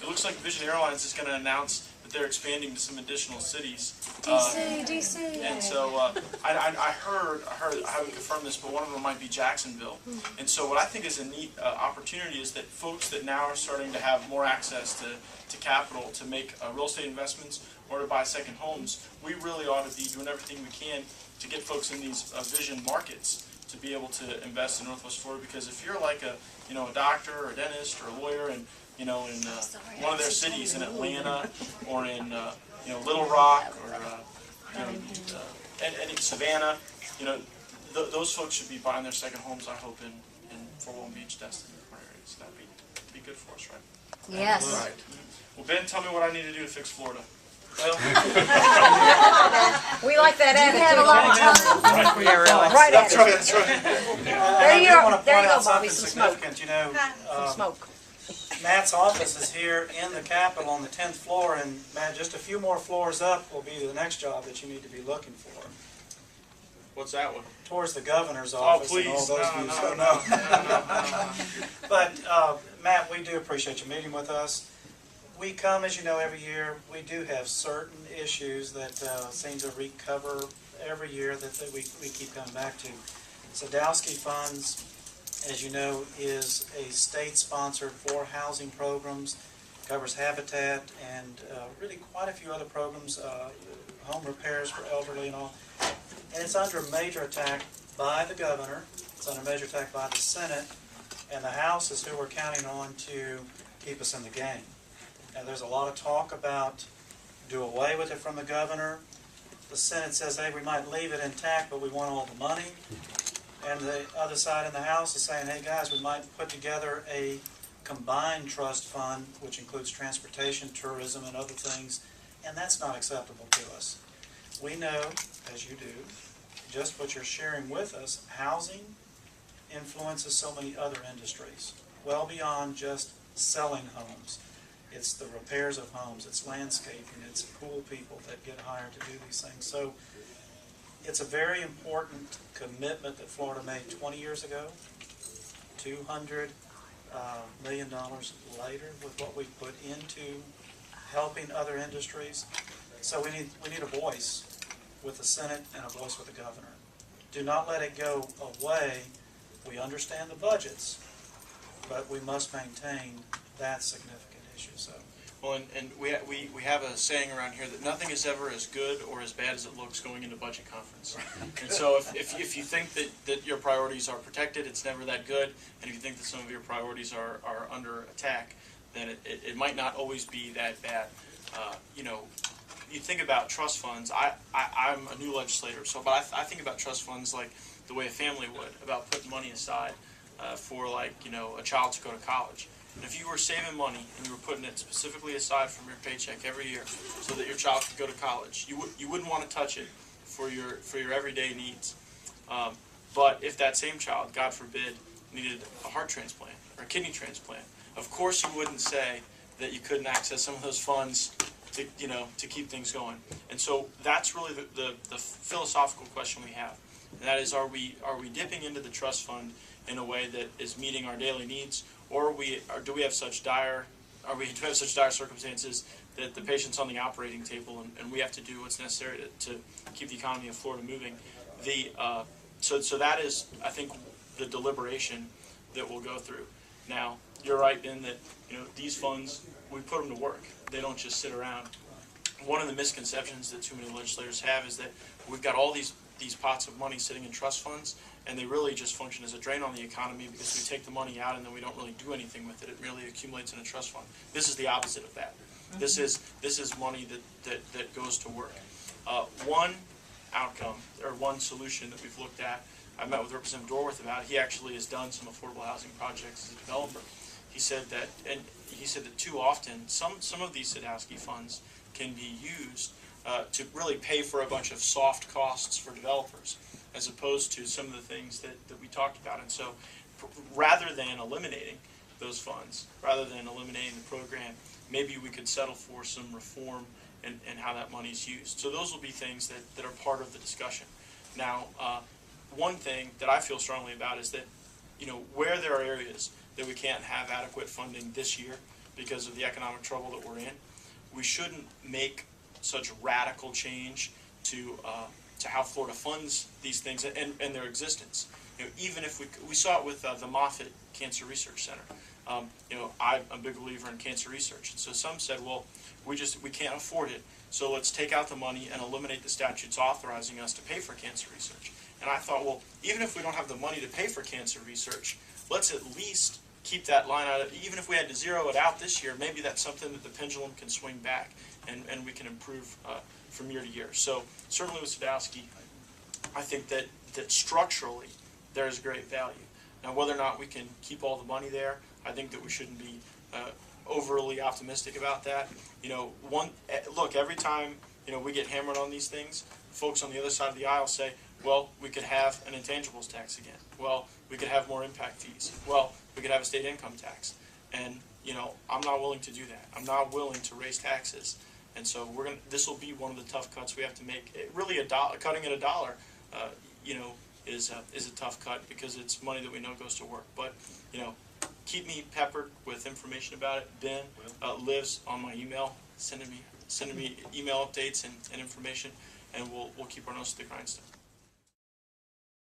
it looks like Vision Airlines is going to announce that they're expanding to some additional cities. DC. And so I heard, I haven't confirmed this, but one of them might be Jacksonville. And so what I think is a neat opportunity is that folks that now are starting to have more access to capital to make real estate investments or to buy second homes, we really ought to be doing everything we can to get folks in these vision markets to be able to invest in Northwest Florida. Because if you're like a doctor or a dentist or a lawyer and in one of their cities in Atlanta or in Little Rock or and in Savannah, those folks should be buying their second homes, I hope, in Fort Walton Beach, Destin, areas. That'd be good for us, right? Yes. Right. Well, Ben, tell me what I need to do to fix Florida. Well, we like that attitude. You have a lot of time. Yeah, really. Right at that's it. right. That's right. There you want are. to There point you out go, Bobby. something Some smoke. significant. Some smoke. Matt's office is here in the Capitol on the 10th floor, and Matt, just a few more floors up will be the next job that you need to be looking for. What's that one? Towards the governor's office. Please. And all those views. So No. But Matt, we do appreciate you meeting with us. We come, as you know, every year. We do have certain issues that seem to recover every year that we keep coming back to. Sadowski Funds, as you know, is a state-sponsored for housing programs, covers habitat and really quite a few other programs, home repairs for elderly and all. And it's under major attack by the governor, it's under major attack by the Senate, and the House is who we're counting on to keep us in the game. And there's a lot of talk about do away with it from the governor. The Senate says, hey, we might leave it intact, but we want all the money. And the other side in the House is saying, hey guys, we might put together a combined trust fund, which includes transportation, tourism, and other things, and that's not acceptable to us. We know, as you do, just what you're sharing with us, housing influences so many other industries, well beyond just selling homes. It's the repairs of homes, it's landscaping, it's pool people that get hired to do these things. So it's a very important commitment that Florida made 20 years ago, $200 million later with what we put into helping other industries. So we need a voice with the Senate and a voice with the governor. Do not let it go away. We understand the budgets, but we must maintain that significant issue. So. Well, and we have a saying around here that nothing is ever as good or as bad as it looks going into budget conference. And so if you think that your priorities are protected, it's never that good. And if you think that some of your priorities are under attack, then it might not always be that bad. You think about trust funds. I'm a new legislator, but I think about trust funds like the way a family would, about putting money aside for a child to go to college. And if you were saving money and you were putting it specifically aside from your paycheck every year so that your child could go to college, you wouldn't want to touch it for your everyday needs. But if that same child, God forbid, needed a heart transplant or a kidney transplant, of course you wouldn't say that you couldn't access some of those funds to keep things going. And so that's really the philosophical question we have. And that is, are we dipping into the trust fund in a way that is meeting our daily needs, or do we have such dire circumstances that the patient's on the operating table and we have to do what's necessary to keep the economy of Florida moving? So that is, I think, the deliberation that we'll go through. Now, you're right in that these funds, we put them to work. They don't just sit around. One of the misconceptions that too many legislators have is that we've got all these pots of money sitting in trust funds, and they really just function as a drain on the economy because we take the money out and then we don't really do anything with it. It merely accumulates in a trust fund. This is the opposite of that. This is money that goes to work. One outcome, or one solution that we've looked at, I met with Representative Dorworth about it. He actually has done some affordable housing projects as a developer. He said that too often some of these Sadowski funds can be used to really pay for a bunch of soft costs for developers, as opposed to some of the things that we talked about. And so rather than eliminating those funds, rather than eliminating the program, maybe we could settle for some reform and how that money is used. So those will be things that are part of the discussion. Now, one thing that I feel strongly about is that where there are areas that we can't have adequate funding this year because of the economic trouble that we're in. We shouldn't make such radical change to how Florida funds these things and their existence. You know, even if we saw it with the Moffitt Cancer Research Center. You know, I'm a big believer in cancer research, and so some said, well, we can't afford it, so let's take out the money and eliminate the statutes authorizing us to pay for cancer research. And I thought, well, even if we don't have the money to pay for cancer research, let's at least keep that line out. Even if we had to zero it out this year, maybe that's something that the pendulum can swing back, and we can improve from year to year. So certainly with Sadowski, I think that structurally there is great value. Now, whether or not we can keep all the money there, I think that we shouldn't be overly optimistic about that. You know, look, every time, you know, we get hammered on these things, folks on the other side of the aisle say, well, we could have an intangibles tax again. Well, we could have more impact fees. Well, we could have a state income tax. And, you know, I'm not willing to do that. I'm not willing to raise taxes. And so this will be one of the tough cuts we have to make. Really, cutting it $1, you know, is a tough cut because it's money that we know goes to work. But, you know, keep me peppered with information about it. Ben lives on my email, sending me email updates and information, and we'll keep our nose to the grindstone.